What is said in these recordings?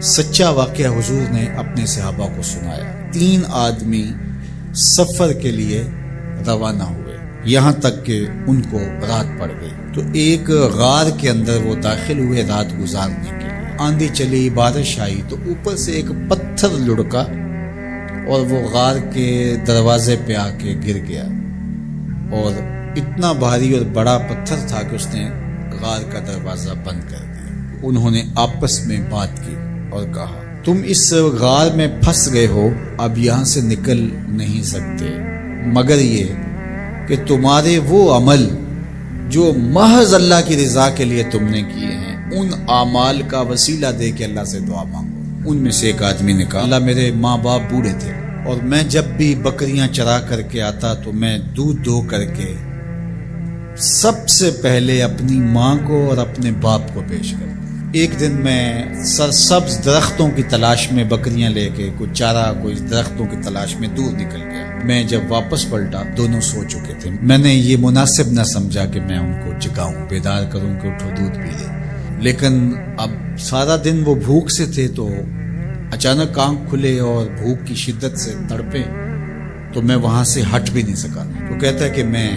سچا واقعہ حضور نے اپنے صحابہ کو سنایا۔ 3 آدمی سفر کے لیے روانہ ہوئے، یہاں تک کہ ان کو رات پڑ گئی، تو ایک غار کے اندر وہ داخل ہوئے رات گزارنے کے لیے۔ آندھی چلی، بارش آئی، تو اوپر سے ایک پتھر لڑکا اور وہ غار کے دروازے پہ آ کے گر گیا، اور اتنا بھاری اور بڑا پتھر تھا کہ اس نے غار کا دروازہ بند کر دیا۔ انہوں نے آپس میں بات کی اور کہا، تم اس غار میں پھنس گئے ہو، اب یہاں سے نکل نہیں سکتے مگر یہ کہ تمہارے وہ عمل جو محض اللہ کی رضا کے لیے تم نے کیے ہیں، ان اعمال کا وسیلہ دے کے اللہ سے دعا مانگو۔ ان میں سے ایک آدمی نے کہا، اللہ میرے ماں باپ بوڑھے تھے اور میں جب بھی بکریاں چرا کر کے آتا تو میں دودھ دو کر کے سب سے پہلے اپنی ماں کو اور اپنے باپ کو پیش کرتا۔ ایک دن میں سرسبز درختوں کی تلاش میں بکریاں لے کے کوئی چارہ کوئی درختوں کی تلاش میں دور نکل گیا۔ میں جب واپس پلٹا دونوں سو چکے تھے۔ میں نے یہ مناسب نہ سمجھا کہ میں ان کو جگاؤں، بیدار کروں کہ اٹھو دودھ پی لے، لیکن اب سارا دن وہ بھوک سے تھے تو اچانک آنکھ کھلے اور بھوک کی شدت سے تڑپے، تو میں وہاں سے ہٹ بھی نہیں سکا۔ تو کہتا ہے کہ میں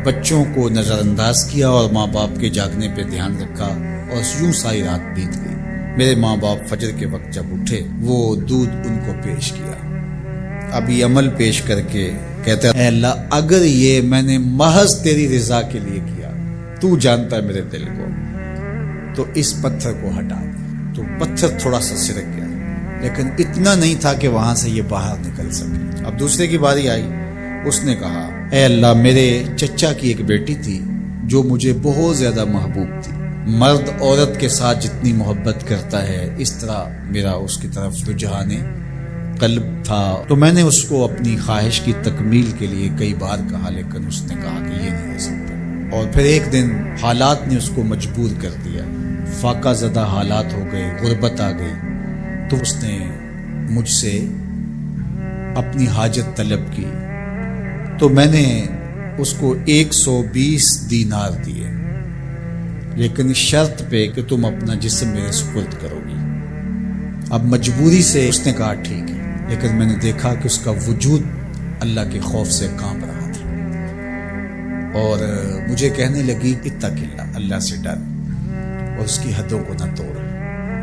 بچوں کو نظر انداز کیا اور ماں باپ کے جاگنے پہ دھیان رکھا، اور یوں ساری رات بیت گئی۔ میرے ماں باپ فجر کے وقت جب اٹھے وہ دودھ ان کو پیش کیا۔ اب یہ عمل پیش کر کے کہتا ہے، اے اللہ اگر یہ میں نے محض تیری رضا کے لیے کیا، تو جانتا ہے میرے دل کو، تو اس پتھر کو ہٹا دے۔ تو پتھر تھوڑا سا سرک گیا، لیکن اتنا نہیں تھا کہ وہاں سے یہ باہر نکل سکے۔ اب دوسرے کی باری آئی، اس نے کہا، اے اللہ میرے چچا کی ایک بیٹی تھی جو مجھے بہت زیادہ محبوب تھی، مرد عورت کے ساتھ جتنی محبت کرتا ہے اس طرح میرا اس کی طرف رجحان قلب تھا، تو میں نے اس کو اپنی خواہش کی تکمیل کے لیے کئی بار کہا، لیکن اس نے کہا کہ یہ نہیں ہو سکتا۔ اور پھر ایک دن حالات نے اس کو مجبور کر دیا، فاقہ زدہ حالات ہو گئے، غربت آ گئی، تو اس نے مجھ سے اپنی حاجت طلب کی، تو میں نے اس کو 120 دینار دیے، لیکن شرط پہ کہ تم اپنا جسم میرے سپرد کرو گی۔ اب مجبوری سے اس نے کہا ٹھیک ہے، لیکن میں نے دیکھا کہ اس کا وجود اللہ کے خوف سے کانپ رہا تھا، اور مجھے کہنے لگی اتق اللہ، اللہ سے ڈر اور اس کی حدوں کو نہ توڑ۔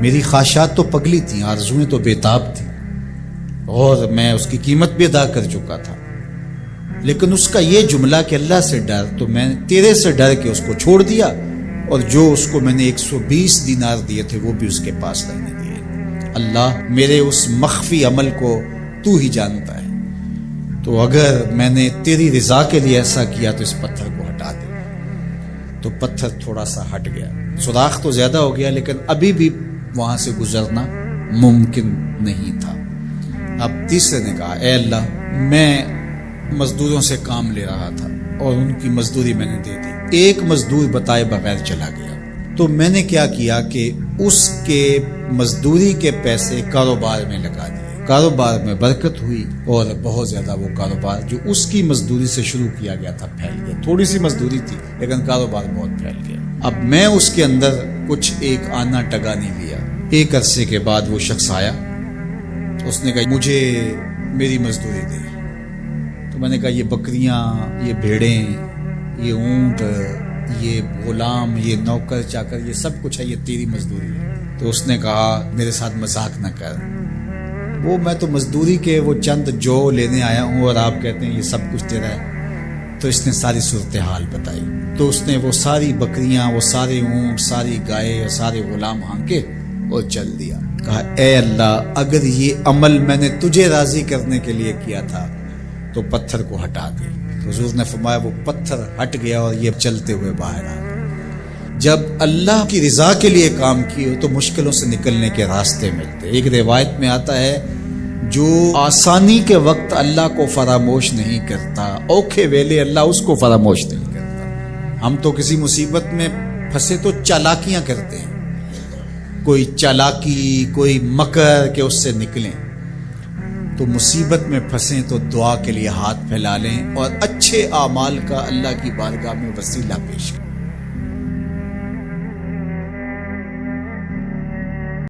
میری خواہشات تو پگلی تھیں، آرزویں تو بےتاب تھیں، اور میں اس کی قیمت بھی ادا کر چکا تھا، لیکن اس کا یہ جملہ کہ اللہ سے ڈر، تو میں تیرے سے ڈر کے اس کو چھوڑ دیا، اور جو اس کو میں نے 120 دینار دیے تھے وہ بھی اس کے پاس رہنے دیے۔ اللہ میرے اس مخفی عمل کو تو ہی جانتا ہے، تو اگر میں نے تیری رضا کے لیے ایسا کیا تو اس پتھر کو ہٹا دے۔ تو پتھر تھوڑا سا ہٹ گیا، سوراخ تو زیادہ ہو گیا، لیکن ابھی بھی وہاں سے گزرنا ممکن نہیں تھا۔ اب تیسرے نے کہا، اے اللہ میں مزدوروں سے کام لے رہا تھا اور ان کی مزدوری میں نے دے دی، ایک مزدور بتائے بغیر چلا گیا، تو میں نے کیا کیا کہ اس کے مزدوری کے پیسے کاروبار میں لگا دیے، کاروبار میں برکت ہوئی، اور بہت زیادہ وہ کاروبار جو اس کی مزدوری سے شروع کیا گیا تھا پھیل گیا۔ تھوڑی سی مزدوری تھی لیکن کاروبار بہت پھیل گیا۔ اب میں اس کے اندر کچھ ایک آنا ٹگا نہیں لیا۔ ایک عرصے کے بعد وہ شخص آیا، اس نے کہا مجھے میری مزدوری دے۔ تو میں نے کہا یہ بکریاں، یہ بھیڑیں، یہ اونٹ، یہ غلام، یہ نوکر چاکر، یہ سب کچھ ہے، یہ تیری مزدوری ہے۔ تو اس نے کہا میرے ساتھ مذاق نہ کر، وہ میں تو مزدوری کے وہ چند جو لینے آیا ہوں اور آپ کہتے ہیں یہ سب کچھ تیرا ہے۔ تو اس نے ساری صورتحال بتائی، تو اس نے وہ ساری بکریاں، وہ سارے اونٹ، ساری گائے اور سارے غلام ہانکے اور چل دیا۔ کہا اے اللہ اگر یہ عمل میں نے تجھے راضی کرنے کے لیے کیا تھا تو پتھر کو ہٹا دے۔ حضور نے فرمایا وہ پتھر ہٹ گیا اور یہ چلتے ہوئے باہر آ گئے۔ جب اللہ کی رضا کے لیے کام کیے تو مشکلوں سے نکلنے کے راستے ملتے۔ ایک روایت میں آتا ہے جو آسانی کے وقت اللہ کو فراموش نہیں کرتا، اوکھے ویلے اللہ اس کو فراموش نہیں کرتا۔ ہم تو کسی مصیبت میں پھنسے تو چالاکیاں کرتے ہیں، کوئی چالاکی، کوئی مکر کہ اس سے نکلیں۔ تو مصیبت میں پھنسیں تو دعا کے لیے ہاتھ پھیلا لیں اور اچھے اعمال کا اللہ کی بارگاہ میں وسیلہ پیش کریں۔